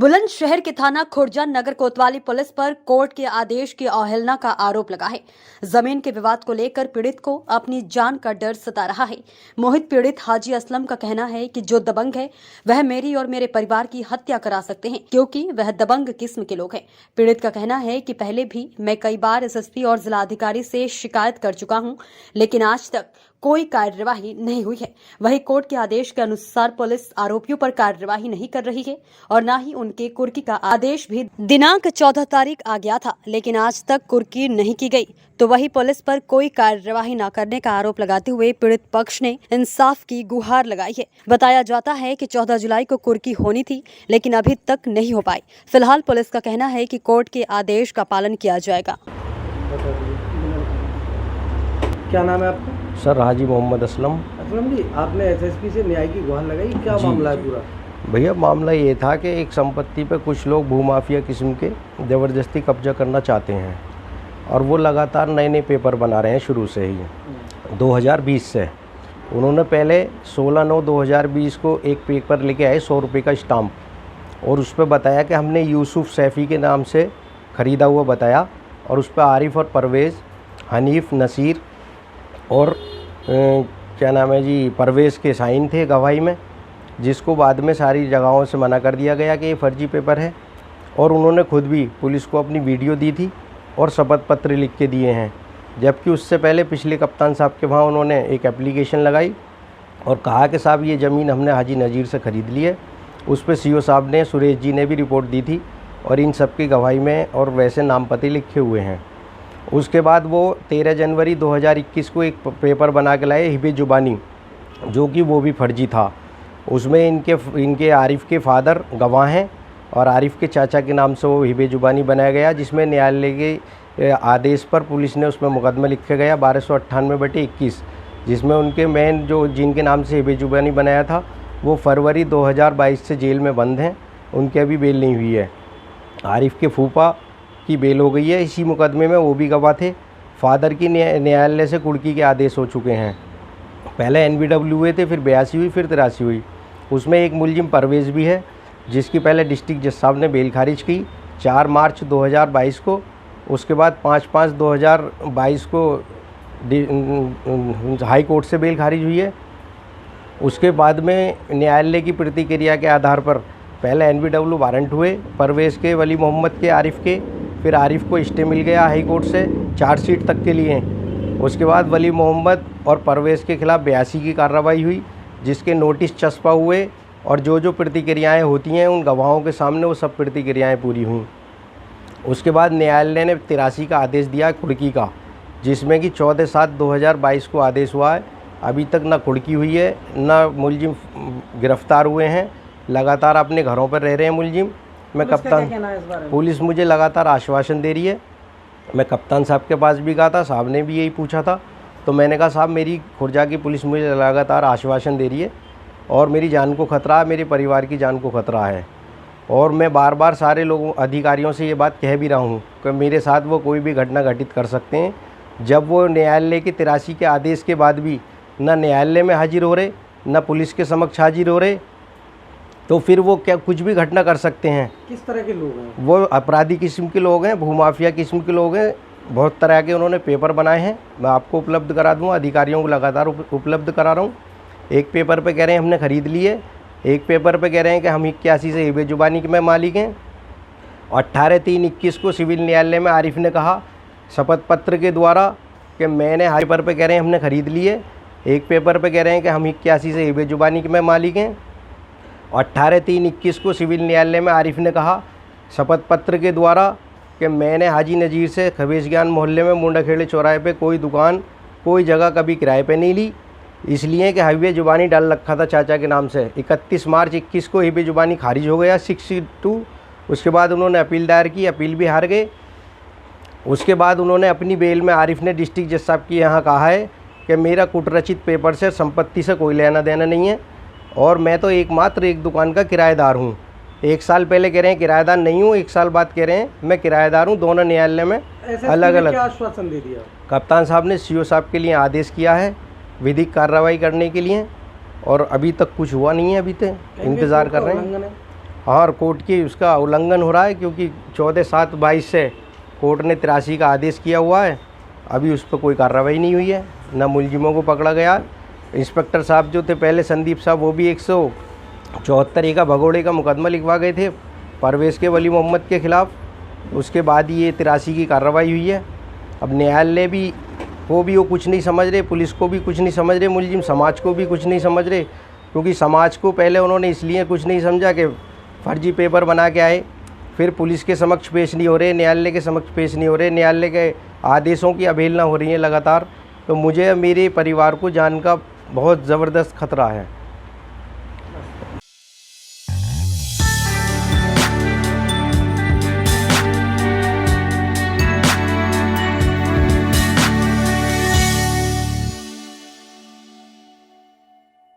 बुलंदशहर के थाना खुर्जा नगर कोतवाली पुलिस पर कोर्ट के आदेश की अवहेलना का आरोप लगा है। जमीन के विवाद को लेकर पीड़ित को अपनी जान का डर सता रहा है। मोहित पीड़ित हाजी असलम का कहना है कि जो दबंग है वह मेरी और मेरे परिवार की हत्या करा सकते हैं, क्योंकि वह दबंग किस्म के लोग हैं। पीड़ित का कहना है कि पहले भी मैं कई बार एसएसपी और जिलाधिकारी से शिकायत कर चुका हूं, लेकिन आज तक कोई कार्यवाही नहीं हुई है। वहीं कोर्ट के आदेश के अनुसार पुलिस आरोपियों पर कार्यवाही नहीं कर रही है और न ही उनके कुर्की का आदेश भी दिनांक 14 तारीख आ गया था, लेकिन आज तक कुर्की नहीं की गई। तो वही पुलिस पर कोई कार्यवाही न करने का आरोप लगाते हुए पीड़ित पक्ष ने इंसाफ की गुहार लगाई है। बताया जाता है कि 14 जुलाई को कुर्की होनी थी, लेकिन अभी तक नहीं हो पाई। फिलहाल पुलिस का कहना है कि कोर्ट के आदेश का पालन किया जाएगा। क्या नाम है आपका? सर हाजी मोहम्मद असलम। असलम जी, आपने एसएसपी से न्याय की गुहार लगाई, क्या मामला है पूरा? भैया मामला ये था कि एक संपत्ति पे कुछ लोग भूमाफिया किस्म के ज़बरदस्ती कब्जा करना चाहते हैं और वो लगातार नए नए पेपर बना रहे हैं शुरू से ही 2020 से। उन्होंने पहले 16/9/2020 को एक पेपर लेके आए 100 रुपये का स्टाम्प और उस पर बताया कि हमने यूसुफ सैफ़ी के नाम से ख़रीदा हुआ बताया और उस पर आरिफ और परवेज़, हनीफ, नसीर और क्या नाम है जी, परवेज़ के साइन थे गवाही में, जिसको बाद में सारी जगहों से मना कर दिया गया कि ये फर्जी पेपर है। और उन्होंने खुद भी पुलिस को अपनी वीडियो दी थी और शपथ पत्र लिख के दिए हैं। जबकि उससे पहले पिछले कप्तान साहब के वहाँ उन्होंने एक एप्लीकेशन लगाई और कहा कि साहब ये ज़मीन हमने हाजी नज़ीर से ख़रीद ली है। उस पर सीओ साहब ने, सुरेश जी ने भी रिपोर्ट दी थी और इन सब की गवाही में और वैसे नाम पते लिखे हुए हैं। उसके बाद वो 13 जनवरी 2021 को एक पेपर बना के लाए हिबे जुबानी, जो कि वो भी फर्जी था। उसमें इनके आरिफ के फादर गवाह हैं और आरिफ के चाचा के नाम से वो हिबे जुबानी बनाया गया, जिसमें न्यायालय के आदेश पर पुलिस ने उसमें मुकदमा लिखा गया 1298/21, जिसमें उनके मेन जो जिनके नाम से हिबे जुबानी बनाया था वो फरवरी 2022 से जेल में बंद हैं। उनकी अभी बेल नहीं हुई है। आरिफ के फूफा की बेल हो गई है इसी मुकदमे में, वो भी गवाह थे। फादर की न्यायालय से कुर्की के आदेश हो चुके हैं। पहले NBW हुए थे, फिर 82 हुई, फिर 83 हुई। उसमें एक मुलजिम परवेज़ भी है, जिसकी पहले डिस्ट्रिक्ट जज साहब ने बेल खारिज की 4 मार्च 2022 को। उसके बाद 5/5/2022 को हाई कोर्ट से बेल खारिज हुई है। उसके बाद में न्यायालय की प्रतिक्रिया के आधार पर पहले NBW वारंट हुए परवेज़ के, वली मोहम्मद के, आरिफ के। फिर आरिफ को स्टे मिल गया हाई कोर्ट से चार्जशीट तक के लिए। उसके बाद वली मोहम्मद और परवेज़ के खिलाफ़ 82 की कार्रवाई हुई, जिसके नोटिस चस्पा हुए और जो जो प्रतिक्रियाएँ होती हैं उन गवाहों के सामने वो सब प्रतिक्रियाएँ पूरी हुई। उसके बाद न्यायालय ने 83 का आदेश दिया कुर्की का, जिसमें कि 14/7/2022 को आदेश हुआ है। अभी तक ना कुर्की हुई है, ना मुलजिम गिरफ़्तार हुए हैं। लगातार अपने घरों पर रह रहे हैं मुलजिम। मैं कप्तान, पुलिस मुझे लगातार आश्वासन दे रही है। मैं कप्तान साहब के पास भी गया था, साहब ने भी यही पूछा था। तो मैंने कहा साहब मेरी खुर्जा की पुलिस मुझे लगातार आश्वासन दे रही है और मेरी जान को ख़तरा है, मेरे परिवार की जान को ख़तरा है। और मैं बार बार सारे लोगों अधिकारियों से ये बात कह भी रहा हूँ कि मेरे साथ वो कोई भी घटना घटित कर सकते हैं। जब वो न्यायालय के 83 के आदेश के बाद भी ना न्यायालय में हाजिर हो रहे, ना पुलिस के समक्ष हाजिर हो रहे, तो फिर वो क्या कुछ भी घटना कर सकते हैं। किस तरह के लोग हैं वो? अपराधी किस्म के लोग हैं, भूमाफिया किस्म के लोग हैं। बहुत तरह के उन्होंने पेपर बनाए हैं, मैं आपको उपलब्ध करा दूँगा, अधिकारियों को लगातार उपलब्ध करा रहा हूँ। एक पेपर पे कह रहे हैं हमने ख़रीद ली है, एक पेपर पे कह रहे हैं कि हम 81 से हिबे जुबानी के में मालिक हैं। 18/3/21 को सिविल न्यायालय में आरिफ ने कहा शपथ पत्र के द्वारा कि मैंने, हर पेपर पे कह रहे हैं हमने ख़रीद ली है, एक पेपर पे कह रहे हैं कि हम 81 से हिबे जुबानी के में मालिक हैं। 18/3/21 को सिविल न्यायालय में आरिफ ने कहा शपथ पत्र के द्वारा कि मैंने हाजी नज़ीर से खबीस ज्ञान मोहल्ले में मुंडाखेड़े चौराहे पे कोई दुकान, कोई जगह कभी किराए पे नहीं ली, इसलिए कि हिबे जुबानी डाल रखा था चाचा के नाम से। 31 मार्च 21 को हिबे जुबानी खारिज हो गया 62। उसके बाद उन्होंने अपील दायर की, अपील भी हार गए। उसके बाद उन्होंने अपनी बेल में आरिफ ने डिस्ट्रिक्ट जज साहब की यहाँ कहा है कि मेरा कुटरचित पेपर से संपत्ति से कोई लेना देना नहीं है और मैं तो एकमात्र एक दुकान का किराएदार हूँ। 1 साल पहले कह रहे हैं किराएदार नहीं हूँ, 1 साल बाद कह रहे हैं मैं किराएदार हूँ। दोनों न्यायालय में अलग अलग आश्वासन दे दिया। कप्तान साहब ने सीओ साहब के लिए आदेश किया है विधिक कार्रवाई करने के लिए और अभी तक कुछ हुआ नहीं है। अभी तक इंतज़ार कर रहे हैं। और कोर्ट की उसका उल्लंघन हो रहा है, क्योंकि 14/7/22 से कोर्ट ने 83 का आदेश किया हुआ है। अभी उस पर कोई कार्रवाई नहीं हुई है, न मुलजिमों को पकड़ा गया। इंस्पेक्टर साहब जो थे पहले, संदीप साहब, वो भी 174 का भगोड़े का मुकदमा लिखवा गए थे परवेज़ के वली मोहम्मद के ख़िलाफ़। उसके बाद ये 83 की कार्रवाई हुई है। अब न्यायालय भी वो कुछ नहीं समझ रहे, पुलिस को भी कुछ नहीं समझ रहे, मुलजिम समाज को भी कुछ नहीं समझ रहे, क्योंकि समाज को पहले उन्होंने इसलिए कुछ नहीं समझा कि फर्जी पेपर बना के आए, फिर पुलिस के समक्ष पेश नहीं हो रहे, न्यायालय के समक्ष पेश नहीं हो रहे, न्यायालय के आदेशों की अवहेलना हो रही है लगातार। तो मुझे मेरे परिवार को जान का बहुत ज़बरदस्त खतरा है।